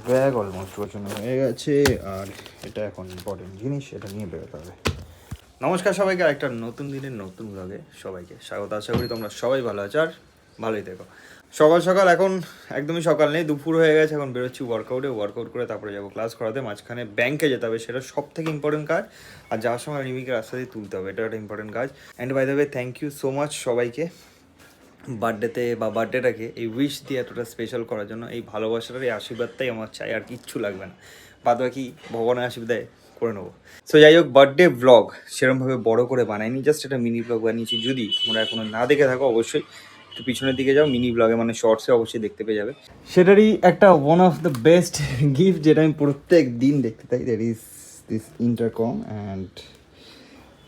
Bag almost গোছানো হয়ে গেছে, আর এটা এখন ইম্পর্টেন্ট জিনিস, এটা নিয়ে বেরোতে হবে। নমস্কার সবাইকে, একটা নতুন দিনের নতুন ব্লগে সবাইকে স্বাগত। আশা করি তোমরা সবাই ভালো আছো আর ভালোই থেকো। সকাল সকাল এখন একদমই সকাল নেই, দুপুর হয়ে গেছে। এখন বেরোচ্ছি ওয়ার্কআউট করে তারপরে যাবো ক্লাস করাতে। মাঝখানে ব্যাংকে যেতে হবে, সেটা সব থেকে ইম্পর্টেন্ট কাজ। আর যাওয়ার সময় রিমিকে রাস্তা দিয়ে তুলতে হবে, এটা একটা ইম্পর্টেন্ট কাজ। And by the way, thank you so much সবাইকে বার্থডেতে বা বার্থডেটাকে এই উইশ দিয়ে এতটা স্পেশাল করার জন্য। এই ভালোবাসাটার এই আশীর্বাদটাই আমার চাই, আর কিচ্ছু লাগবে না। বাদ বাকি ভগবানের আশীর্বাদে করে নেবো। সো যাই হোক, বার্থডে ব্লগ সেরকমভাবে বড় করে বানাইনি, জাস্ট একটা মিনি ব্লগ বানিয়েছি। যদি তোমরা এখনো না দেখে থাকো, অবশ্যই একটু পিছনের দিকে যাও, মিনি ব্লগে মানে শর্টসে অবশ্যই দেখতে পেয়ে যাবে। সেটারই একটা one of the best gift যেটা আমি প্রত্যেক দিন দেখতে চাই, that is this intercom. And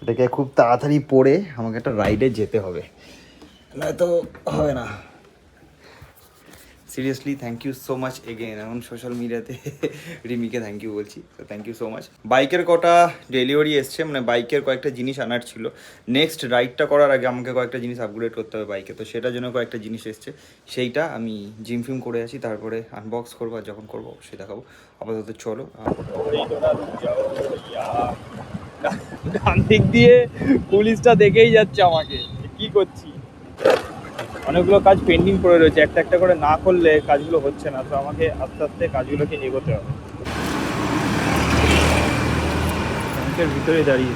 এটাকে খুব তাড়াতাড়ি পরে আমাকে একটা রাইডে যেতে হবে, নয়তো হবে না। Seriously thank you so much again. এখন সোশ্যাল মিডিয়াতে রিমিকে থ্যাংক ইউ বলছি, তো থ্যাংক ইউ সো মাচ। বাইকের কটা ডেলিভারি এসছে, মানে বাইকের কয়েকটা জিনিস আনার ছিল। নেক্সট রাইডটা করার আগে আমাকে কয়েকটা জিনিস আপগ্রেড করতে হবে বাইকে, তো সেটার জন্য কয়েকটা জিনিস এসছে। সেইটা আমি জিম ফিম করে আছি, তারপরে আনবক্স করবো, আর যখন করবো অবশ্যই দেখাবো। আপাতত চলো। ডান দিক দিয়ে পুলিশটা দেখেই যাচ্ছে আমাকে, কি করছি। অনেকগুলো কাজ পেন্ডিং পড়ে রয়েছে, একটা একটা করে না করলে কাজগুলো হচ্ছে না, তো আমাকে আস্তে আস্তে কাজগুলোকে এগোতে হবে। ব্যাংকের ভিতরে দাঁড়িয়ে।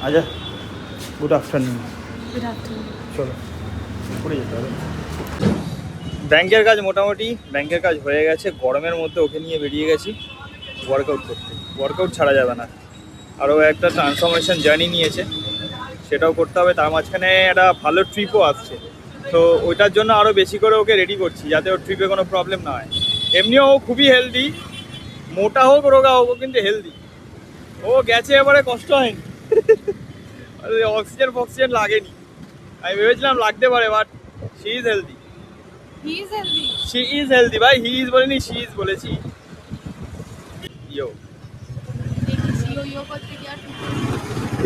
আচ্ছা, গুড আফটারনুন। চলো উপরে যেতে হবে। ব্যাংকের কাজ মোটামুটি ব্যাংকের কাজ হয়ে গেছে। গরমের মধ্যে ওকে নিয়ে বেরিয়ে গেছি ওয়ার্কআউট করতে। ওয়ার্কআউট ছাড়া যাবে না। আরও একটা ট্রান্সফরমেশন জার্নি নিয়েছে, সেটাও করতে হবে। তার মাঝখানে একটা ভালো ট্রিপও আসছে, তো ওইটার জন্য আরও বেশি করে ওকে রেডি করছি, যাতে ওর ট্রিপে কোনো প্রবলেম না হয়। এমনিও ও খুবই হেলদি, মোটা হোক রোগা হোক, ও কিন্তু হেলদি। ও গেছে, এবারে কষ্ট হয়নি। অক্সিজেন লাগেনি। আমি ভেবেছিলাম লাগতে পারে, but she is healthy. She is healthy ভাই, হি ইজ বলিনি, শি ইজ বলেছি। यो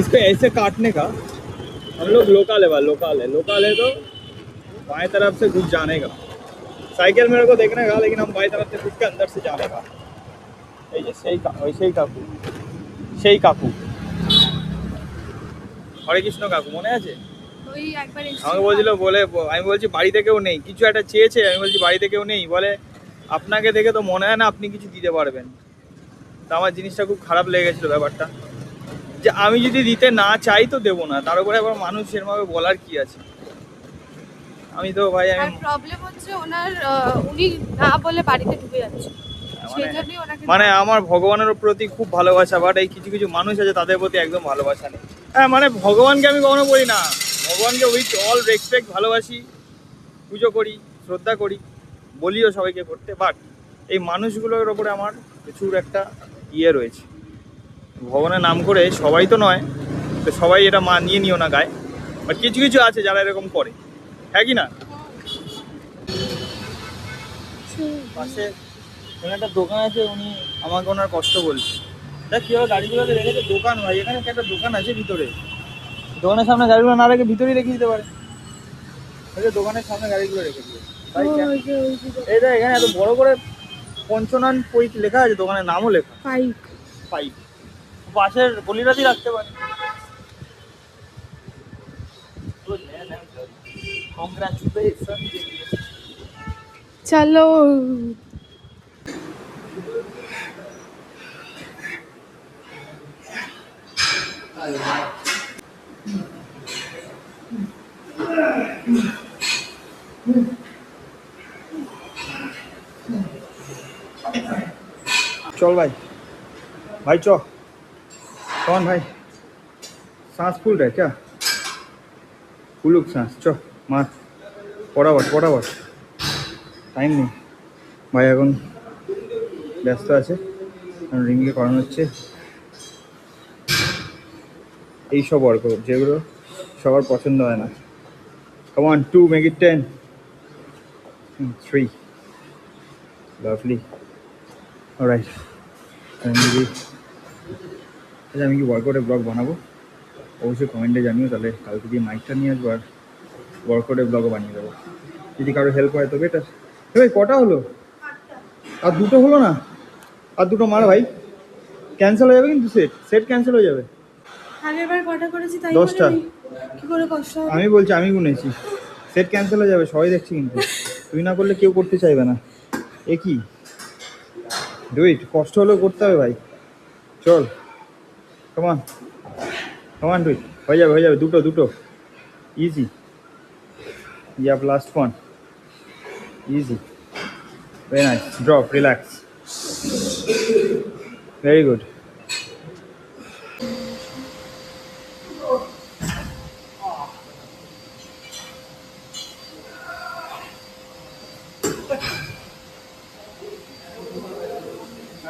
इसको ऐसे काटने का, हम लोग लोकल है तो बाएं तरफ से घुस जाने का। साइकिल मेरे को देखने का, लेकिन हम बाएं तरफ से घुस के अंदर से जाने का। সেই কাকু হরে কৃষ্ণ কাকু মনে আছে? আমাকে বলছিল, আমি বলছি বাড়িতে কেউ নেই, কিছু একটা চেয়েছে। আমি বলছি বাড়িতে কেউ নেই, বলে আপনাকে দেখে তো মনে হয় না আপনি কিছু দিতে পারবেন। তা আমার জিনিসটা খুব খারাপ লেগে গেছিলো ব্যাপারটা, যে আমি যদি দিতে না চাই তো দেবো না। তার উপরে আবার মানুষ এরভাবে বলার কি আছে। আমি তো ভাই, আমি প্রবলেম হচ্ছে উনি না বলে বাড়িতে ঢুকে যাচ্ছে, সেজন্যই ওনাকে মানে আমার ভগবানের প্রতি খুব ভালোবাসা, বাট এই কিছু কিছু মানুষ আছে তাদের প্রতি একদম ভালোবাসা নেই। হ্যাঁ, মানে ভগবানকে আমি কখনো বলি না, ভগবানকে উইথ অল রেসপেক্ট ভালোবাসি, পুজো করি, শ্রদ্ধা করি, বলিও সবাইকে করতে। বাট এই মানুষগুলোর ওপরে আমার প্রচুর একটা রয়েছে। ভগবানের নাম করে সবাই তো নয়, তো সবাই এটা মানিয়ে নিও না গায়ে, বাট কিছু কিছু আছে যারা এরকম করে, হ্যাঁ কি না? পাশে একটা দোকান আছে, উনি আমাকে ওনার কষ্ট বলছে। দেখ কীভাবে গাড়িগুলোকে রেখেছে, দোকান ভাই, এখানে একটা দোকান আছে ভিতরে। দোকানের সামনে গাড়িগুলো না রেখে ভিতরেই রেখে দিতে পারে। দোকানের সামনে গাড়িগুলো রেখে দিবে। এই দেখ, এখানে এত বড় করে পঞ্চনন পৈত লেখা আছে, দোকানের নামও লেখা পাইপ। পাশের গলিরাতেই রাখতে পারে। চলো। चल भाई चो कौन भाई, सांस फूल रहा है क्या? फुलुक सांस, चो मार फटाफट टाइम নেই ভাই, এখন ব্যস্ত আছে। রিংকে করানো হচ্ছে এইসব ওয়ার্কআউট, যেগুলো সবার পছন্দ হয় না। Come on, 2 make it 10, 3 lovely. Alright, আমি কি ওয়ার্কআউটের ব্লগ বানাবো অবশ্যই কমেন্টে জানিও, তাহলে কালকে দিয়ে মাইকটা নিয়ে আসবো আর ওয়ার্কআউটের ব্লগও বানিয়ে দেবো। যদি কারো হেল্প হয় তো বেটার। ভাই কটা হলো? আর দুটো হলো না, আর দুটো মার ভাই, ক্যান্সেল হয়ে যাবে কিন্তু সেট ক্যান্সেল হয়ে যাবে। আগেরবার কটা করেছি তাই 10টা। বলে কি করে কষ্ট হবে? আমি বলছি, আমি গুনেছি, সেট ক্যান্সেল হয়ে যাবে, সবাই দেখছি কিন্তু। তুই না করলে কেউ করতে চাইবে না। এ কি ডুইট, কষ্ট হলেও করতে হবে ভাই, চল কমান কমান ডুইট, হয়ে যাবে দুটো easy. Yup last one, easy, very nice, drop, relax, very good.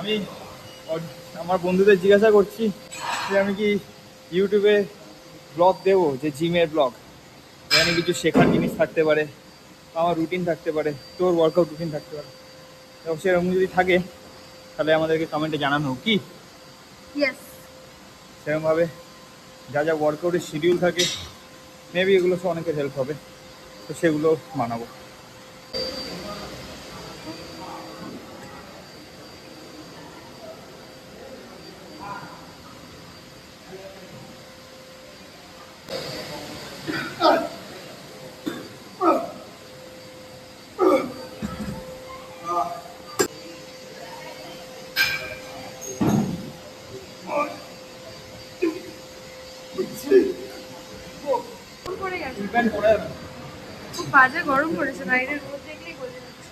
আমি আমার বন্ধুদের জিজ্ঞাসা করছি যে আমি কি ইউটিউবে ব্লগ দেবো, যে জিমের ব্লগ, এখানে কিছু শেখার জিনিস থাকতে পারে, আমার রুটিন থাকতে পারে, তোর ওয়ার্কআউট রুটিন থাকতে পারে। এবং সেরকম যদি থাকে তাহলে আমাদেরকে কমেন্টে জানানো কি ইয়েস। সেরকমভাবে যা যা ওয়ার্কআউটের শিডিউল থাকে, মেবি এগুলো সব অনেকের হেল্প হবে, তো সেগুলো বানাবো। পড়ে গেছে, ডিপেন্ড করে যাবে। খুব বাজে গরম পড়েছে, বাইরের রোদ দেখলেই গলে যাচ্ছে।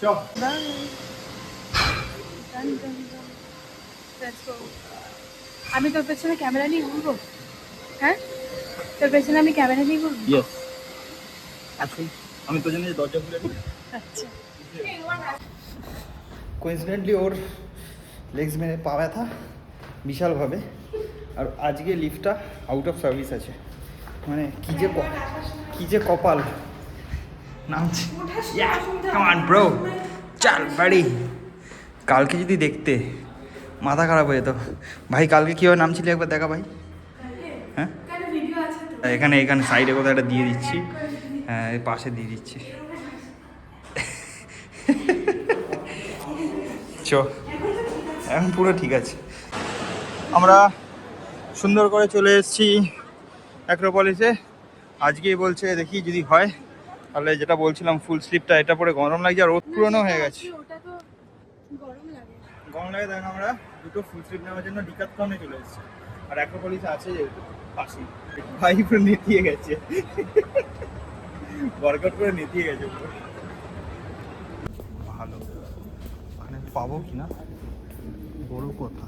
চল আমি তোর পেছনে ক্যামেরা নিয়ে ঘুরবো? হ্যাঁ, তোর পেছনে আমি ক্যামেরা নিয়ে ঘুরবো? ইয়েস, আমি তোর জন্য দরজা খুলে দিই। আচ্ছা। কোইন্সিডেন্টলি ওর লেগস মেরে পা ব্যথা বিশালভাবে, আর আজকে লিফটটা আউট অফ সার্ভিস আছে। মানে কি যে কপাল নামছে। কামান ব্রো, চাল বাড়ি। কালকে যদি দেখতে মাথা খারাপ হয়ে যেত ভাই। কালকে কীভাবে নামছিলি একবার দেখা ভাই। হ্যাঁ, এখানে সাইডে কোথাও একটা দিয়ে দিচ্ছি, হ্যাঁ এই পাশে দিয়ে দিচ্ছি। চ, এখন পুরো ঠিক আছে। আমরা সুন্দর করে চলে এসেছি অ্যাক্রোপলিসে। আজকেই বলছে দেখি যদি হয়, তাহলে যেটা বলছিলাম ফুল স্লিপটা এটা পরে গরম লাগছে, আর রোদ পুরোনো হয়ে গেছে। ওটা তো গরম লাগে। গরম লাগে, দেখেন আমরা দুটো ফুল স্লিপ নেওয়ার জন্য ডিকাথলনে চলে এসেছি। আর অ্যাক্রোপলিসে আছে যেহেতু পাশেই, ভাই পুরো নেতিয়ে গেছে, ওয়ার্কআউট করে নেতিয়ে গেছে পুরো। ভালো, ওখানে পাবো কি না বড় কথা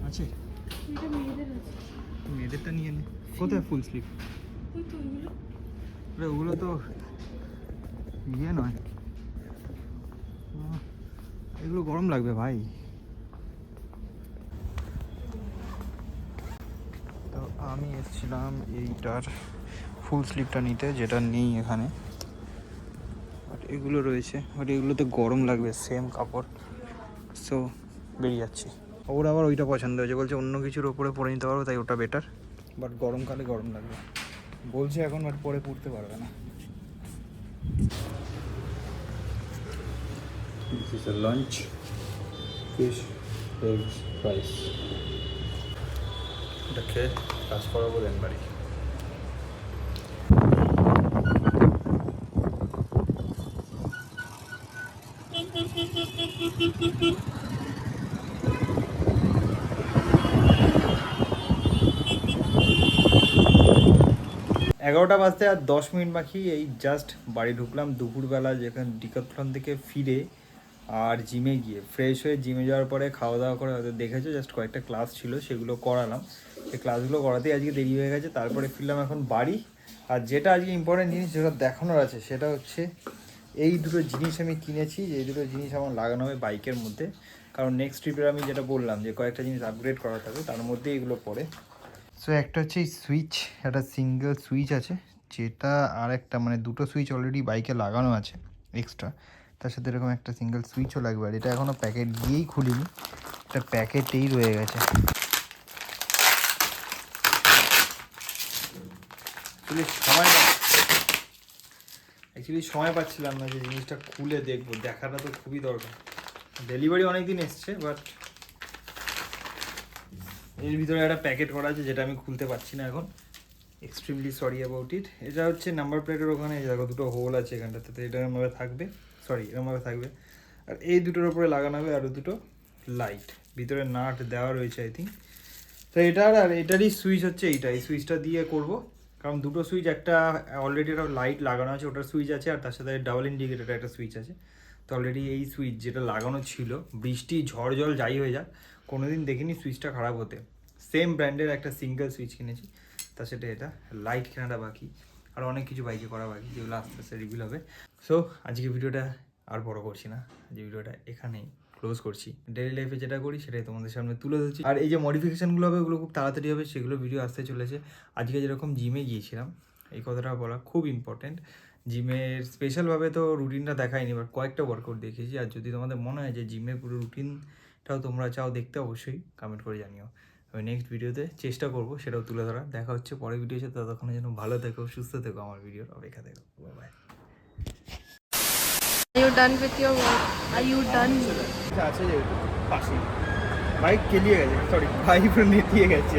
আছে। এটা মেয়েদের আছে। মেয়েদেরটা নিয়ে নে। কোথায় ফুল স্লিপ? তুই তো ওইগুলো ওগুলো তো ইয়ে নয়, এগুলো গরম লাগবে ভাই। তো আমি এসেছিলাম এইটার ফুল স্লিপটা নিতে, যেটা নেই এখানে। বাট এগুলো রয়েছে, বাট এগুলোতে গরম লাগবে, সেম কাপড়। সো বেরিয়ে যাচ্ছি। ওর আবার ওইটা পছন্দ হয়েছে, বলছে অন্য কিছুর ওপরে পরে নিতে পারবো, তাই ওটা বেটার। বাট গরমকালে গরম লাগবে বলছে এখন, বাট পরে পরতে পারবে না। This is a lunch, fish, eggs, rice. এটা খেয়ে কাজ করাবো দেন বাড়ি। এগারোটা বাজতে আর 10 মিনিট বাকি। এই জাস্ট বাড়ি ঢুকলাম দুপুরবেলা, যেখানে ডিকাথলন থেকে ফিরে আর জিমে গিয়ে ফ্রেশ হয়ে জিমে যাওয়ার পরে খাওয়া দাওয়া করে, হয়তো দেখেছো জাস্ট কয়েকটা ক্লাস ছিল সেগুলো করালাম। সেই ক্লাসগুলো করাতেই আজকে দেরি হয়ে গেছে। তারপরে ফিরলাম এখন বাড়ি। আর যেটা আজকে ইম্পর্টেন্ট জিনিস যেটা দেখানোর আছে সেটা হচ্ছে এই দুটো জিনিস আমি কিনেছি। এই দুটো জিনিস আমার লাগানো হবে বাইকের মধ্যে, কারণ নেক্সট ট্রিপের আমি যেটা বললাম যে কয়েকটা জিনিস আপগ্রেড করা থাকবে, তার মধ্যে এগুলো পড়ে। সো একটা হচ্ছে এই সুইচ, একটা সিঙ্গেল সুইচ আছে, যেটা আর একটা মানে দুটো সুইচ অলরেডি বাইকে লাগানো আছে এক্সট্রা, তার সাথে এরকম একটা সিঙ্গেল সুইচও লাগবে। আর এটা এখনও প্যাকেট দিয়েই খুলিনি, এটা প্যাকেটেই রয়ে গেছে। সময় পাচ্ছিলাম না যে জিনিসটা খুলে দেখবো, দেখাটা তো খুবই দরকার। ডেলিভারি অনেক দিন এসছে, বাট এর ভিতরে একটা প্যাকেট করা আছে যেটা আমি খুলতে পারছি না এখন। Extremely sorry about it. এটা হচ্ছে নাম্বার প্লেটের ওখানে দেখো দুটো হোল আছে এখানটাতে, তো এরকমভাবে থাকবে, এরকমভাবে থাকবে। আর এই দুটোর উপরে লাগানো হবে আরও দুটো লাইট, ভিতরে নাট দেওয়া রয়েছে আই থিঙ্ক। তো এটার আর এটারই সুইচ হচ্ছে এইটা, এই সুইচটা দিয়ে করব, কারণ দুটো সুইচ, একটা অলরেডি একটা লাইট লাগানো আছে ওটার সুইচ আছে, আর তার সাথে ডাবল ইন্ডিকেটর একটা সুইচ আছে। তো অলরেডি এই সুইচ যেটা লাগানো ছিল, বৃষ্টি ঝড় জল যাই হয়ে যাক, কোনোদিন দেখিনি সুইচটা খারাপ হতে। সেম ব্র্যান্ডের একটা সিঙ্গেল সুইচ কিনেছি, তার সাথে এটা লাইট কেনাটা বাকি, আর অনেক কিছু বাইকে করা বাকি, যেগুলো আস্তে আস্তে রিভিল হবে। সো আজকে ভিডিওটা আর বড় করছি না, আজকে ভিডিওটা এখানেই ক্লোজ করছি। ডেইলি লাইফে যেটা করি সেটাই তোমাদের সামনে তুলে ধরছি। আর এই যে মডিফিকেশানগুলো হবে ওগুলো খুব তাড়াতাড়ি হবে, সেগুলো ভিডিও আসতে চলেছে। আজকে যেরকম জিমে গিয়েছিলাম, এই কথাটা বলা খুব ইম্পর্টেন্ট। জিমের স্পেশালভাবে তো রুটিনটা দেখাইনি, বাট কয়েকটা ওয়ার্কআউট দেখেছি। আর যদি তোমাদের মনে হয় যে জিমের পুরো রুটিনটাও তোমরা চাও দেখতে, অবশ্যই কমেন্ট করে জানিও। আমি নেক্সট ভিডিওতে চেষ্টা করবো সেটাও তুলে ধরা। দেখা হচ্ছে পরের ভিডিওতে, ততক্ষণে যেন ভালো থেকো, সুস্থ থেকো, আমার ভিডিওর অপেক্ষা থেকো। By. Are you done with your work? Are you done? আছে যেহেতু পাশেই বাইক কেলিয়ে গেছে, সরি বাইক নেতিয়ে গেছে।